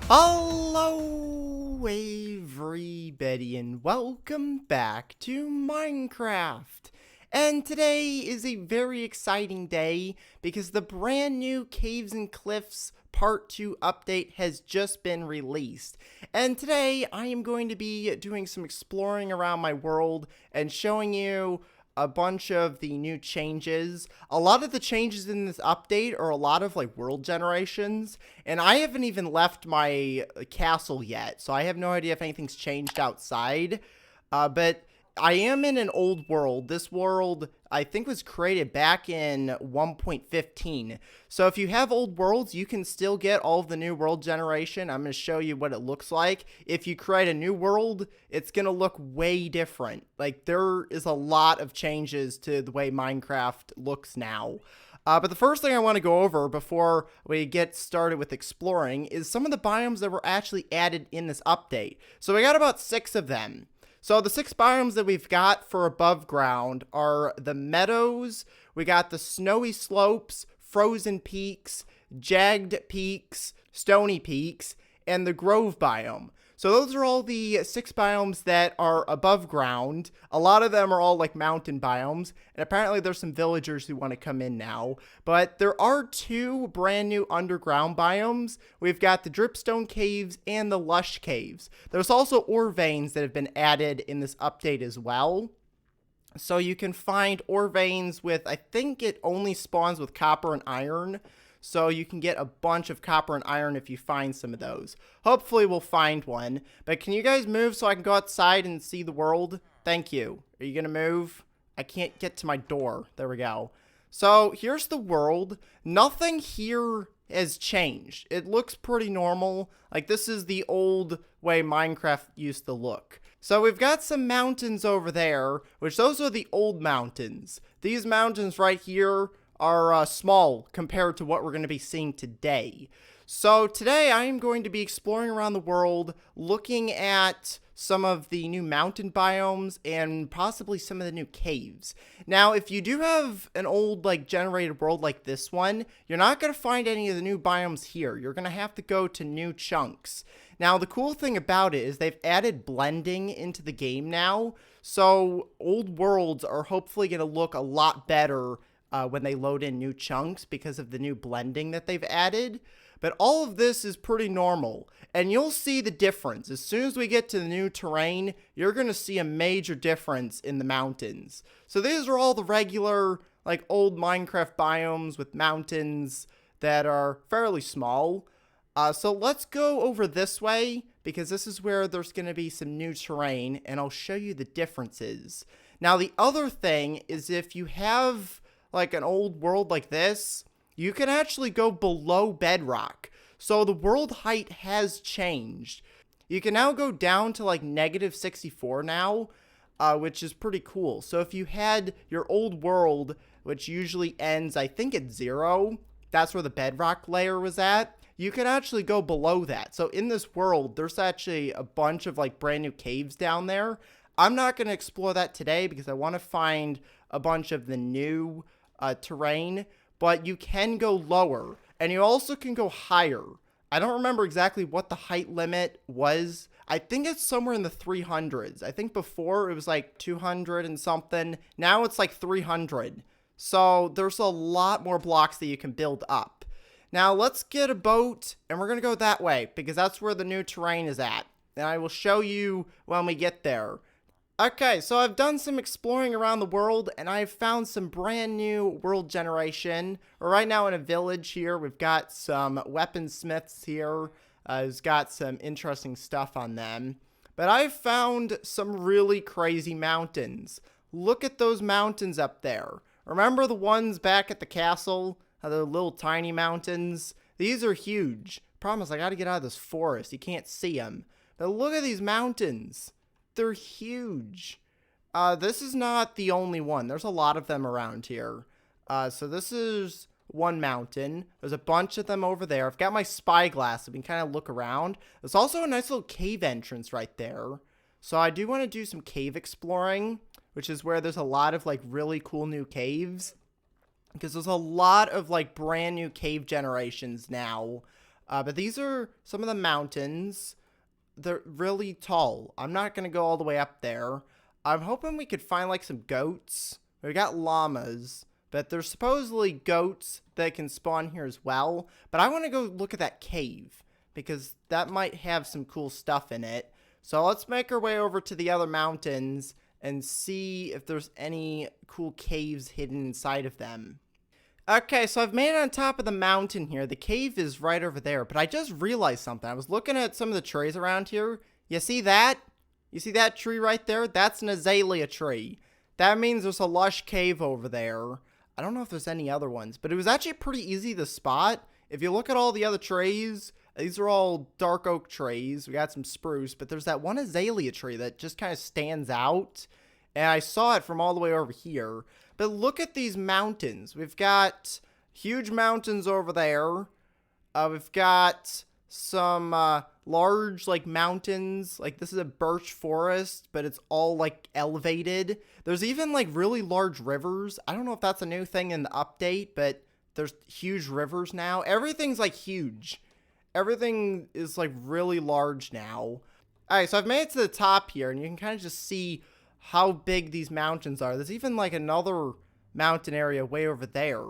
Hello everybody and welcome back to Minecraft. And today is a very exciting day because the brand new Caves and Cliffs Part 2 update has just been released. And today I am going to be doing some exploring around my world and showing you a bunch of the new changes. A lot of the changes in this update are a lot of like world generations, and I haven't even left my castle yet, so I have no idea if anything's changed outside. But I am in an old world. This world, I think, was created back in 1.15. So if you have old worlds, you can still get all of the new world generation. I'm going to show you what it looks like. If you create a new world, it's going to look way different. Like, there is a lot of changes to the way Minecraft looks now. But the first thing I want to go over before we get started with exploring is some of the biomes that were actually added in this update. So we got about 6 of them. So the 6 biomes that we've got for above ground are the meadows, we got the snowy slopes, frozen peaks, jagged peaks, stony peaks, and the grove biome. So those are all the 6 biomes that are above ground. A lot of them are all like mountain biomes, and apparently there's some villagers who want to come in now. But there are 2 brand new underground biomes. We've got the dripstone caves and the lush caves. There's also ore veins that have been added in this update as well. So you can find ore veins with, I think it only spawns with copper and iron. So you can get a bunch of copper and iron if you find some of those. Hopefully we'll find one. But can you guys move so I can go outside and see the world? Thank you. Are you going to move? I can't get to my door. There we go. So here's the world. Nothing here has changed. It looks pretty normal. Like, this is the old way Minecraft used to look. So we've got some mountains over there, which those are the old mountains. These mountains right here are small compared to what we're going to be seeing today. So today I am going to be exploring around the world, looking at some of the new mountain biomes and possibly some of the new caves. Now, if you do have an old like generated world like this one, you're not going to find any of the new biomes here. You're going to have to go to new chunks. Now, the cool thing about it is they've added blending into the game now, so old worlds are hopefully going to look a lot better when they load in new chunks because of the new blending that they've added. But all of this is pretty normal, and you'll see the difference. As soon as we get to the new terrain, you're going to see a major difference in the mountains. So these are all the regular, like, old Minecraft biomes with mountains that are fairly small. So let's go over this way, because this is where there's going to be some new terrain, and I'll show you the differences. Now, the other thing is if you have like an old world like this, you can actually go below bedrock. So the world height has changed. You can now go down to like -64 now, which is pretty cool. So if you had your old world, which usually ends, I think, at 0, that's where the bedrock layer was at, you can actually go below that. So in this world, there's actually a bunch of like brand new caves down there. I'm not going to explore that today because I want to find a bunch of the new terrain, but you can go lower, and you also can go higher. I don't remember exactly what the height limit was. I think it's somewhere in the 300s. I think before it was like 200 and something. Now it's like 300. So there's a lot more blocks that you can build up. Now let's get a boat, and we're going to go that way because that's where the new terrain is at. And I will show you when we get there. Okay, so I've done some exploring around the world, and I've found some brand new world generation. We're right now in a village here. We've got some weaponsmiths here. Who's got some interesting stuff on them. But I've found some really crazy mountains. Look at those mountains up there. Remember the ones back at the castle? The little tiny mountains? These are huge. Problem is, I gotta get out of this forest. You can't see them. But look at these mountains. They're huge. This is not the only one. There's a lot of them around here. So this is one mountain. There's a bunch of them over there. I've got my spyglass so we can kind of look around. There's also a nice little cave entrance right there. So I do want to do some cave exploring, which is where there's a lot of like really cool new caves. Because there's a lot of like brand new cave generations now But these are some of the mountains. They're really tall. I'm not going to go all the way up there. I'm hoping we could find like some goats. We got llamas, but there's supposedly goats that can spawn here as well. But I want to go look at that cave because that might have some cool stuff in it. So let's make our way over to the other mountains and see if there's any cool caves hidden inside of them. Okay, so I've made it on top of the mountain here. The cave is right over there, but I just realized something. I was looking at some of the trees around here. You see that? You see that tree right there? That's an azalea tree. That means there's a lush cave over there. I don't know if there's any other ones, but it was actually pretty easy to spot. If you look at all the other trees, these are all dark oak trees. We got some spruce, but there's that one azalea tree that just kind of stands out. And I saw it from all the way over here. But look at these mountains. We've got huge mountains over there. We've got some large like mountains. Like this is a birch forest, but it's all like elevated. There's even like really large rivers. I don't know if that's a new thing in the update, but there's huge rivers now. Everything's like huge. Everything is like really large now. All right, so I've made it to the top here, and you can kind of just see how big these mountains are. There's even like another mountain area way over there.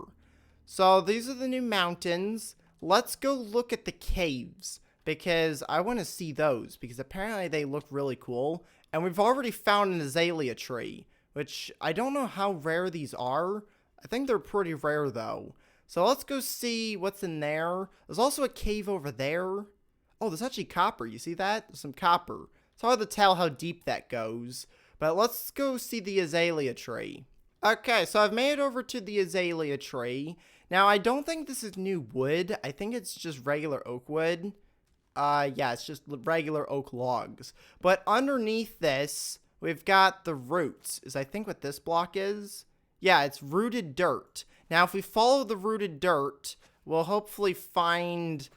So these are the new mountains. Let's go look at the caves because I want to see those because apparently they look really cool. And we've already found an azalea tree, which I don't know how rare these are. I think they're pretty rare though. So let's go see what's in there. There's also a cave over there. Oh, there's actually copper. You see that? There's some copper. It's hard to tell how deep that goes. But let's go see the azalea tree. Okay, so I've made it over to the azalea tree. Now, I don't think this is new wood. I think it's just regular oak wood. Yeah, it's just regular oak logs. But underneath this, we've got the roots. Is I think what this block is? Yeah, it's rooted dirt. Now, if we follow the rooted dirt, we'll hopefully find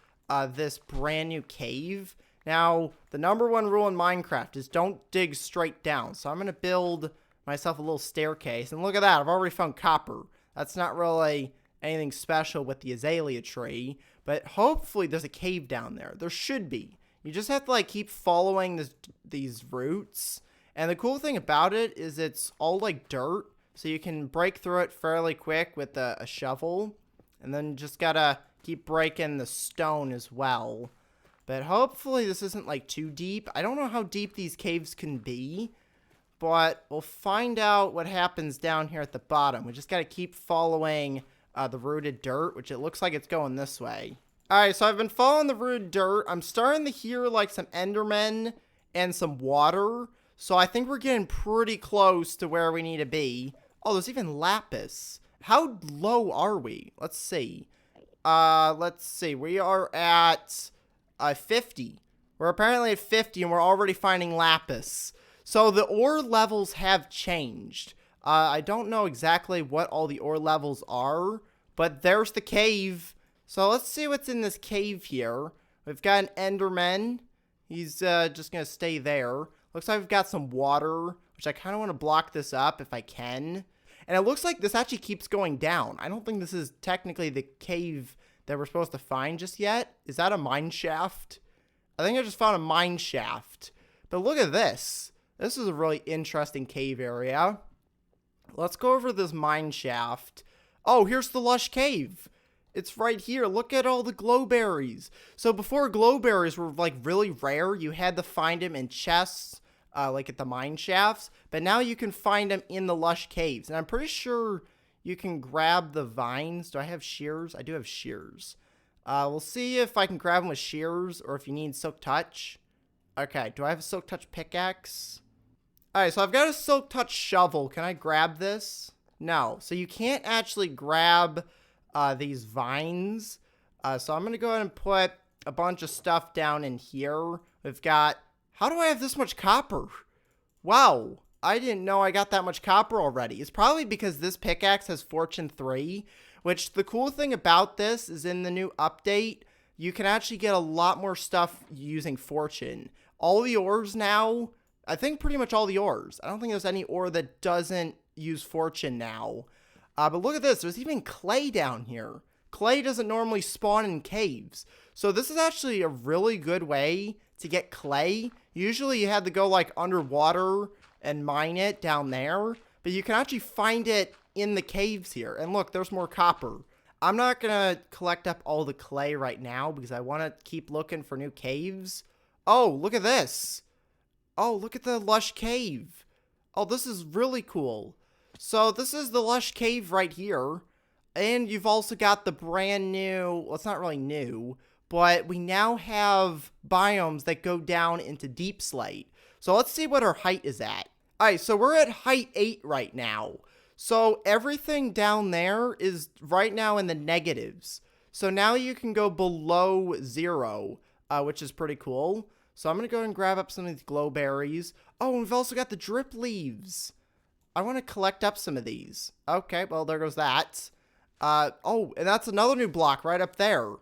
this brand new cave. Now, the number one rule in Minecraft is don't dig straight down. So I'm going to build myself a little staircase. And look at that. I've already found copper. That's not really anything special with the azalea tree. But hopefully there's a cave down there. There should be. You just have to like keep following these roots. And the cool thing about it is it's all like dirt. So you can break through it fairly quick with a shovel. And then just got to keep breaking the stone as well. But hopefully this isn't like too deep. I don't know how deep these caves can be. But we'll find out what happens down here at the bottom. We just got to keep following the rooted dirt, which it looks like it's going this way. Alright, so I've been following the rooted dirt. I'm starting to hear like some endermen and some water. So I think we're getting pretty close to where we need to be. Oh, there's even lapis. How low are we? Let's see. We are at 50. We're apparently at 50 and we're already finding lapis. So the ore levels have changed. I don't know exactly what all the ore levels are, but there's the cave. So let's see what's in this cave here. We've got an enderman. He's just going to stay there. Looks like we've got some water, which I kind of want to block this up if I can. And it looks like this actually keeps going down. I don't think this is technically the cave that we're supposed to find just yet. Is that a mine shaft? I think I just found a mine shaft. But look at this. This is a really interesting cave area. Let's go over this mine shaft. Oh, here's the lush cave. It's right here. Look at all the glowberries. So before glowberries were like really rare, you had to find them in chests, like at the mine shafts. But now you can find them in the lush caves. And I'm pretty sure you can grab the vines. Do I have shears? I do have shears. We'll see if I can grab them with shears or if you need silk touch. Okay, do I have a silk touch pickaxe? Alright, so I've got a silk touch shovel. Can I grab this? No. So you can't actually grab these vines. So I'm going to go ahead and put a bunch of stuff down in here. We've got... How do I have this much copper? Wow. I didn't know I got that much copper already. It's probably because this pickaxe has Fortune 3, which the cool thing about this is in the new update, you can actually get a lot more stuff using Fortune. All the ores now, I think pretty much all the ores. I don't think there's any ore that doesn't use Fortune now. But look at this. There's even clay down here. clay doesn't normally spawn in caves. So this is actually a really good way to get clay. Usually you had to go like underwater and mine it down there, but you can actually find it in the caves here. And look, there's more copper. I'm not gonna collect up all the clay right now because I want to keep looking for new caves. Oh, look at this. Oh, look at the lush cave. Oh, this is really cool. So this is the lush cave right here. And you've also got the brand new, well, it's not really new, but we now have biomes that go down into deep slate. So let's see what our height is at. All right, so we're at height 8 right now. So everything down there is right now in the negatives. So now you can go below 0, which is pretty cool. So I'm going to go and grab up some of these glow berries. Oh, and we've also got the drip leaves. I want to collect up some of these. Okay, well, there goes that. Oh, and that's another new block right up there.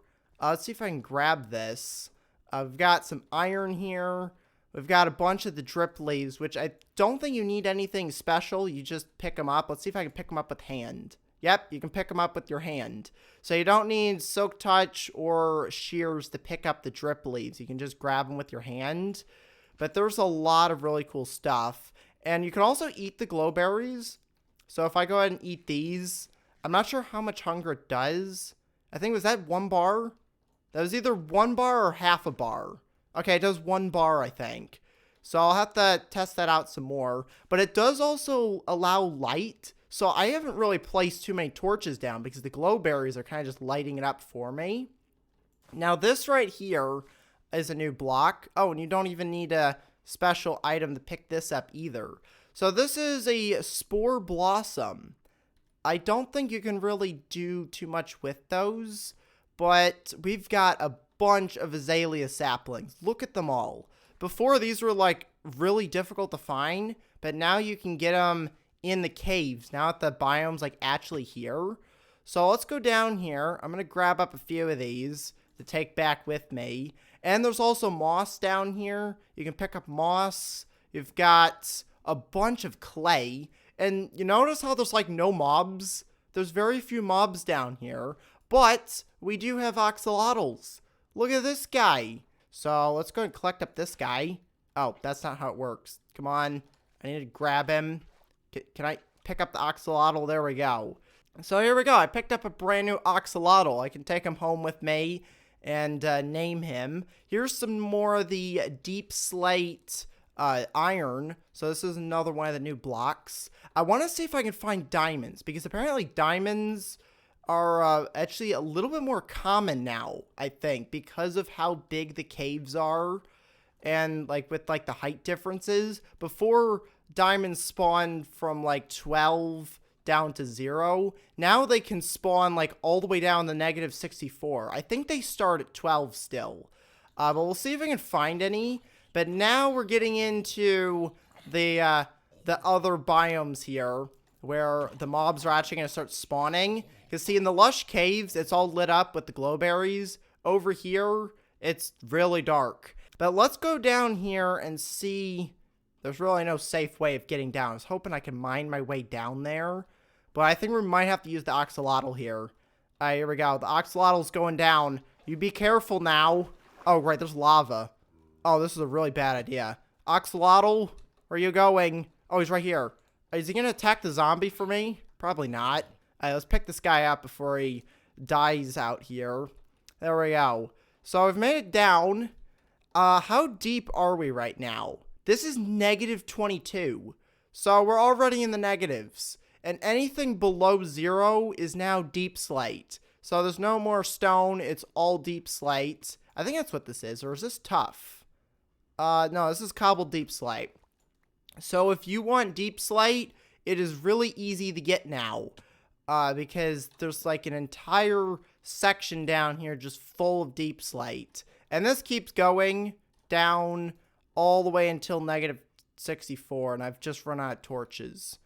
Let's see if I can grab this. We've got some iron here. We've got a bunch of the drip leaves, which I don't think you need anything special. You just pick them up. Let's see if I can pick them up with hand. Yep, you can pick them up with your hand. So you don't need Silk Touch or shears to pick up the drip leaves. You can just grab them with your hand. But there's a lot of really cool stuff. And you can also eat the glow berries. So if I go ahead and eat these, I'm not sure how much hunger it does. I think, was that 1 bar? That was either 1 bar or half a bar. Okay, it does 1 bar, I think. So I'll have to test that out some more. But it does also allow light. So I haven't really placed too many torches down because the glow berries are kind of just lighting it up for me. Now this right here is a new block. Oh, and you don't even need a special item to pick this up either. So this is a spore blossom. I don't think you can really do too much with those, but we've got a bunch of azalea saplings. Look at them all. Before, these were like really difficult to find, but now you can get them in the caves now that the biome's like actually here. So let's go down here. I'm gonna grab up a few of these to take back with me. And there's also moss down here. You can pick up moss. You've got a bunch of clay. And you notice how there's like no mobs? There's very few mobs down here. But we do have axolotls. Look at this guy. So let's go and collect up this guy. Oh, that's not how it works. Come on. I need to grab him. Can I pick up the axolotl? There we go. So here we go. I picked up a brand new axolotl. I can take him home with me and name him. Here's some more of the deep slate iron. So this is another one of the new blocks. I want to see if I can find diamonds, because apparently diamonds are actually a little bit more common now, I think, because of how big the caves are and like with like the height differences. Before, diamonds spawned from like 12 down to 0. Now they can spawn like all the way down to negative 64. I think they start at 12 still. But we'll see if I can find any. But now we're getting into the other biomes here, where the mobs are actually going to start spawning. Because see, in the lush caves, it's all lit up with the glow berries. Over here, it's really dark. But let's go down here and see. There's really no safe way of getting down. I was hoping I could mine my way down there. But I think we might have to use the axolotl here. Alright, here we go. The axolotl's going down. You be careful now. Oh, right, there's lava. Oh, this is a really bad idea. Axolotl, where are you going? Oh, he's right here. Is he going to attack the zombie for me? Probably not. Alright, let's pick this guy up before he dies out here. There we go. So I've made it down. How deep are we right now? This is negative 22. So we're already in the negatives. And anything below 0 is now deep slate. So there's no more stone. It's all deep slate. I think that's what this is. Or is this tough? No, this is cobbled deep slate. So if you want deep slate, it is really easy to get now. Because there's like an entire section down here just full of deep slate. And this keeps going down all the way until negative 64. And I've just run out of torches.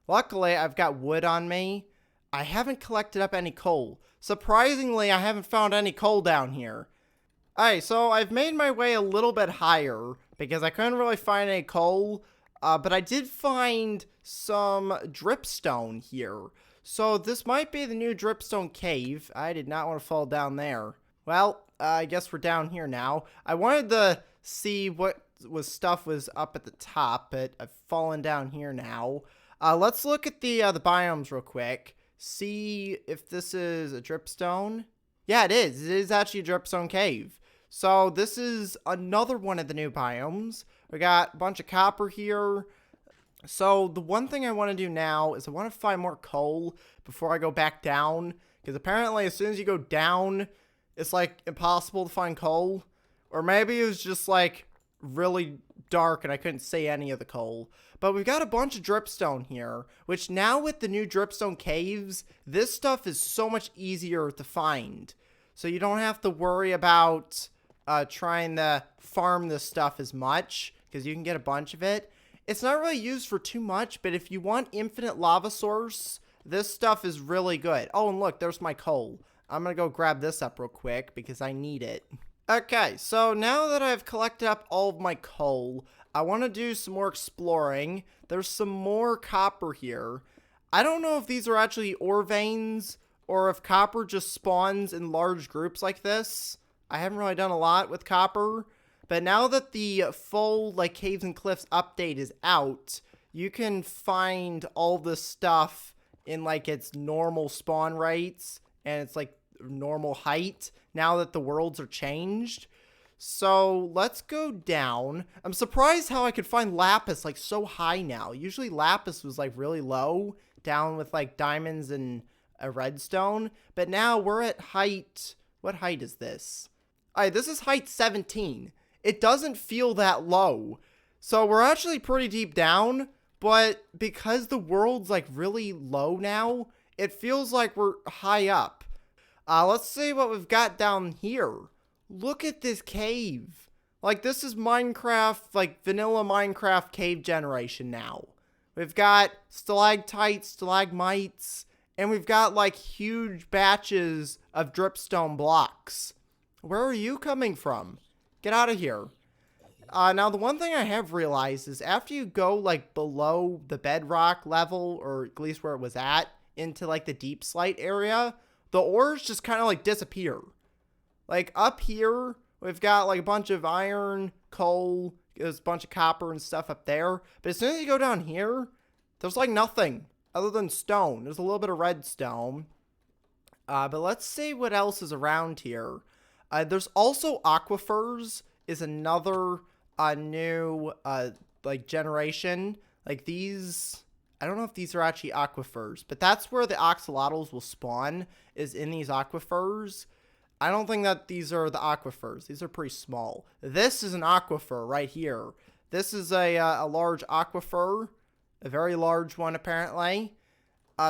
Luckily, I've got wood on me. I haven't collected up any coal. Surprisingly, I haven't found any coal down here. Alright, so I've made my way a little bit higher because I couldn't really find any coal. But I did find some dripstone here. So this might be the new Dripstone Cave. I did not want to fall down there. Well, I guess we're down here now. I wanted to see what stuff was up at the top, but I've fallen down here now. Let's look at the biomes real quick. See if this is a dripstone. Yeah, it is. It is actually a dripstone cave. So this is another one of the new biomes. We got a bunch of copper here. So the one thing I want to do now is I want to find more coal before I go back down. Because apparently as soon as you go down, it's like impossible to find coal. Or maybe it was just like really dark and I couldn't see any of the coal. But we've got a bunch of dripstone here, which now with the new dripstone caves, this stuff is so much easier to find. So you don't have to worry about trying to farm this stuff as much, because you can get a bunch of it. It's not really used for too much, but if you want infinite lava source, this stuff is really good. Oh, and look, there's my coal. I'm going to go grab this up real quick because I need it. Okay, so now that I've collected up all of my coal, I want to do some more exploring. There's some more copper here. I don't know if these are actually ore veins or if copper just spawns in large groups like this. I haven't really done a lot with copper. But now that the full like Caves and Cliffs update is out, you can find all this stuff in like its normal spawn rates and it's like normal height now that the worlds are changed. So let's go down. I'm surprised how I could find lapis like so high now. Usually lapis was like really low down with like diamonds and a redstone, but now we're at height. What height is this? All right, this is height 17. It doesn't feel that low. So we're actually pretty deep down, but because the world's like really low now, it feels like we're high up. Let's see what we've got down here. Look at this cave. Like this is Minecraft, like vanilla Minecraft cave generation now. We've got stalactites, stalagmites, and we've got like huge batches of dripstone blocks. Where are you coming from? Get out of here. Now, the one thing I have realized is after you go, like, below the bedrock level, or at least where it was at, into, like, the deep slate area, the ores just kind of, like, disappear. Like, up here, we've got, like, a bunch of iron, coal, there's a bunch of copper and stuff up there. But as soon as you go down here, there's, like, nothing other than stone. There's a little bit of redstone. But let's see what else is around here. There's also aquifers is another new like generation. Like these, I don't know if these are actually aquifers, but that's where the axolotls will spawn, is in these aquifers. I don't think that these are the aquifers. These are pretty small. This is an aquifer right here. This is a large aquifer, a very large one apparently.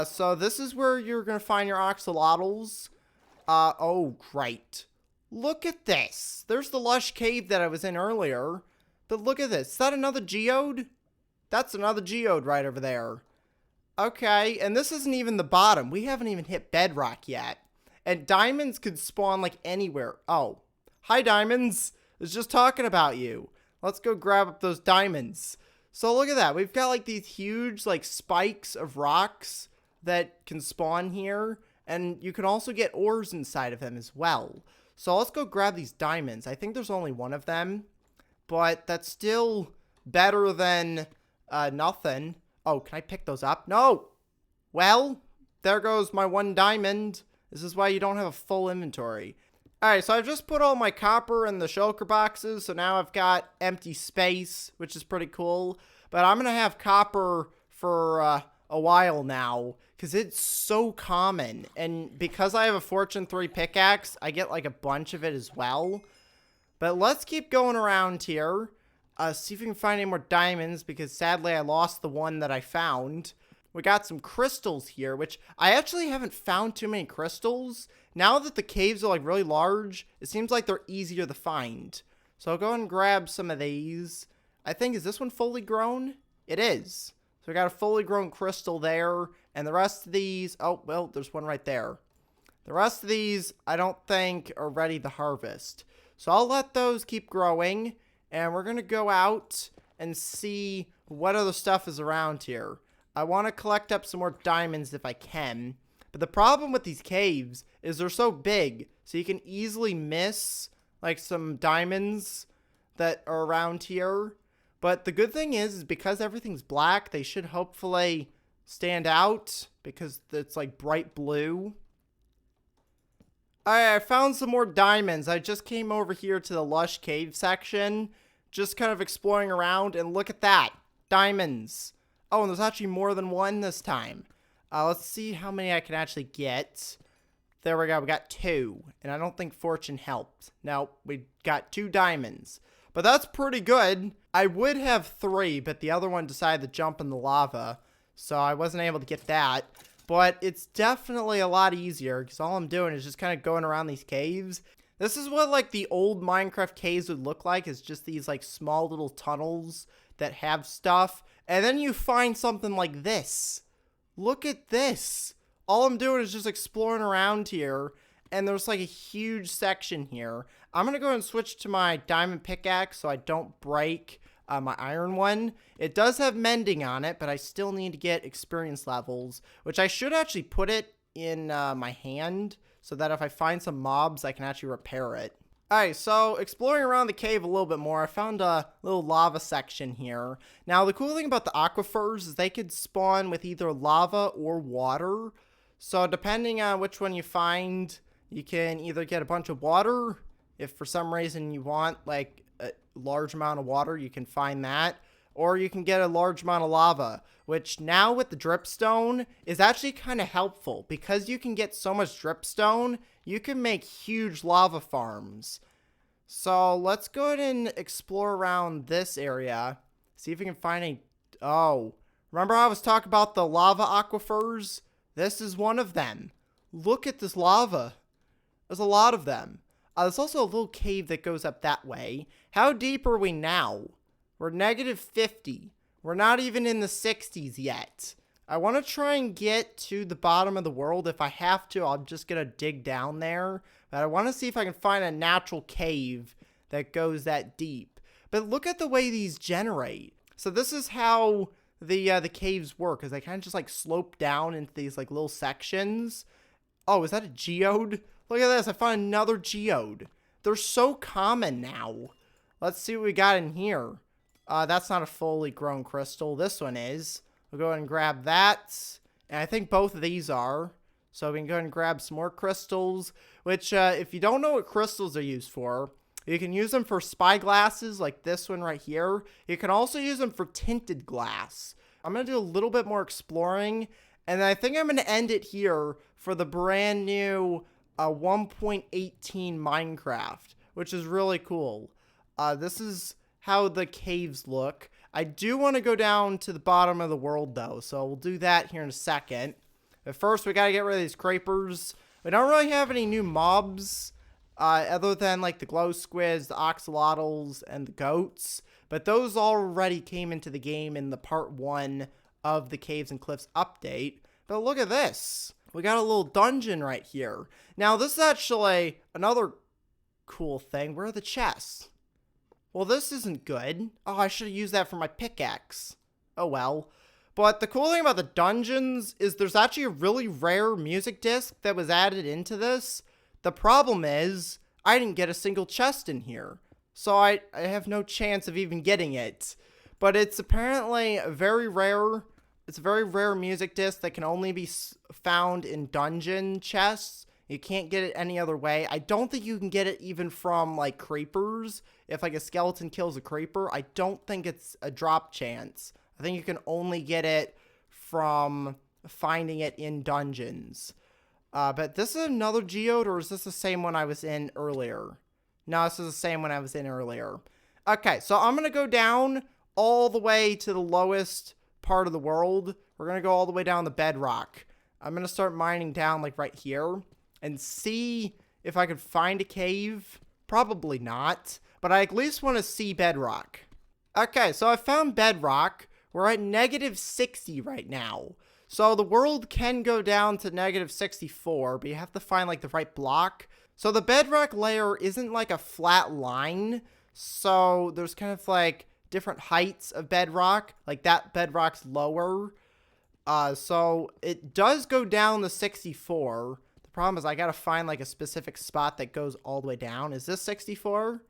So this is where you're gonna find your axolotls. Oh great. Look at this. There's the lush cave that I was in earlier. But look at this. Is that another geode? That's another geode right over there. Okay, and this isn't even the bottom. We haven't even hit bedrock yet. And diamonds could spawn like anywhere. Oh, hi diamonds. I was just talking about you. Let's go grab up those diamonds. So look at that. We've got like these huge like spikes of rocks that can spawn here. And you can also get ores inside of them as well. So let's go grab these diamonds. I think there's only one of them, but that's still better than nothing. Oh, can I pick those up? No. Well, there goes my one diamond. This is why you don't have a full inventory. All right, so I've just put all my copper in the shulker boxes, so now I've got empty space, which is pretty cool. But I'm going to have copper for a while now, because it's so common. And because I have a Fortune 3 pickaxe, I get like a bunch of it as well. But let's keep going around here. See if we can find any more diamonds, because sadly I lost the one that I found. We got some crystals here, which I actually haven't found too many crystals. Now that the caves are like really large, it seems like they're easier to find. So I'll go and grab some of these. I think, is this one fully grown? It is. So we got a fully grown crystal there. And the rest of these, oh, well, there's one right there. The rest of these, I don't think are ready to harvest. So I'll let those keep growing. And we're going to go out and see what other stuff is around here. I want to collect up some more diamonds if I can. But the problem with these caves is they're so big, so you can easily miss like some diamonds that are around here. But the good thing is because everything's black, they should hopefully stand out because it's like bright blue. Alright, I found some more diamonds. I just came over here to the lush cave section, just kind of exploring around, and look at that. Diamonds. Oh, and there's actually more than one this time. Let's see how many I can actually get. There we go, we got 2. And I don't think fortune helped. No, we got 2 diamonds. But that's pretty good. I would have 3, but the other one decided to jump in the lava. So I wasn't able to get that. But it's definitely a lot easier because all I'm doing is just kind of going around these caves. This is what like the old Minecraft caves would look like. It's just these like small little tunnels that have stuff. And then you find something like this. Look at this. All I'm doing is just exploring around here. And there's like a huge section here. I'm going to go and switch to my diamond pickaxe so I don't break my iron one. It does have mending on it, but I still need to get experience levels, which I should actually put it in my hand so that if I find some mobs, I can actually repair it. Alright, so exploring around the cave a little bit more, I found a little lava section here. Now, the cool thing about the aquifers is they could spawn with either lava or water. So depending on which one you find, you can either get a bunch of water. If for some reason you want like a large amount of water, you can find that. Or you can get a large amount of lava, which now with the dripstone is actually kind of helpful. Because you can get so much dripstone, you can make huge lava farms. So let's go ahead and explore around this area. See if we can find any... Oh, remember I was talking about the lava aquifers? This is one of them. Look at this lava. There's a lot of them. There's also a little cave that goes up that way. How deep are we now? We're negative 50. We're not even in the 60s yet. I want to try and get to the bottom of the world. If I have to, I'm just going to dig down there. But I want to see if I can find a natural cave that goes that deep. But look at the way these generate. So this is how the caves work. Is they kind of just like slope down into these like little sections. Oh, is that a geode? Look at this. I found another geode. They're so common now. Let's see what we got in here. That's not a fully grown crystal. This one is. We'll go ahead and grab that. And I think both of these are. So we can go ahead and grab some more crystals. Which, if you don't know what crystals are used for, you can use them for spyglasses like this one right here. You can also use them for tinted glass. I'm going to do a little bit more exploring. And I think I'm going to end it here for the brand new 1.18 Minecraft. Which is really cool. This is how the caves look. I do want to go down to the bottom of the world though, so we'll do that here in a second. But first, we gotta get rid of these creepers. We don't really have any new mobs, other than like the glow squids, the axolotls, and the goats. But those already came into the game in the part 1 of the Caves and Cliffs update. But look at this. We got a little dungeon right here. Now, this is actually another cool thing. Where are the chests? Well, this isn't good. Oh, I should have used that for my pickaxe. Oh, well. But the cool thing about the dungeons is there's actually a really rare music disc that was added into this. The problem is, I didn't get a single chest in here. So I have no chance of even getting it. But it's apparently very rare. It's a very rare music disc that can only be found in dungeon chests. You can't get it any other way. I don't think you can get it even from, like, creepers. If, like, a skeleton kills a creeper, I don't think it's a drop chance. I think you can only get it from finding it in dungeons. But this is another geode, or is this the same one I was in earlier? No, this is the same one I was in earlier. Okay, so I'm going to go down all the way to the lowest part of the world. We're going to go all the way down the bedrock. I'm going to start mining down, like, right here. And see if I could find a cave. Probably not. But I at least want to see bedrock. Okay, so I found bedrock. We're at negative 60 right now. So the world can go down to negative 64. But you have to find like the right block. So the bedrock layer isn't like a flat line. So there's kind of like different heights of bedrock. Like that bedrock's lower. So it does go down to 64. The problem is I gotta find like a specific spot that goes all the way down. Is this 64?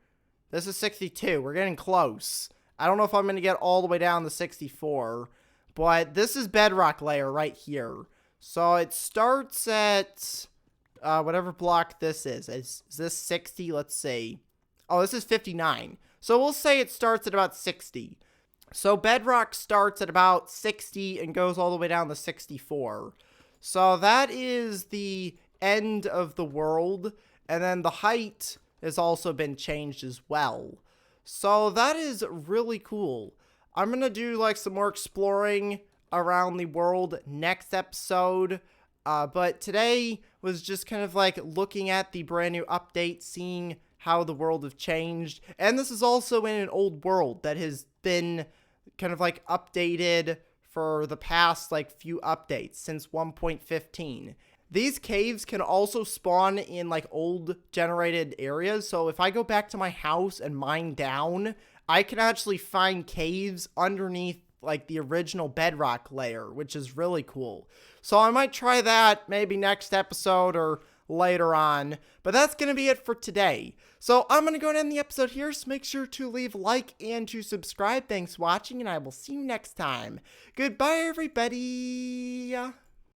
This is 62. We're getting close. I don't know if I'm gonna get all the way down to 64, but this is bedrock layer right here. So it starts at whatever block this is. Is this 60? Let's see. Oh, this is 59. So we'll say it starts at about 60. So bedrock starts at about 60 and goes all the way down to 64. So that is the end of the world. And then the height has also been changed as well. So that is really cool. I'm going to do like some more exploring around the world next episode. But today was just kind of like looking at the brand new update, seeing how the world have changed. And this is also in an old world that has been kind of like updated for the past like few updates since 1.15. These caves can also spawn in like old generated areas. So if I go back to my house and mine down, I can actually find caves underneath like the original bedrock layer, which is really cool. So I might try that maybe next episode or later on, but that's going to be it for today. So I'm going to go and end the episode here, so make sure to leave a like and to subscribe. Thanks for watching, and I will see you next time. Goodbye, everybody.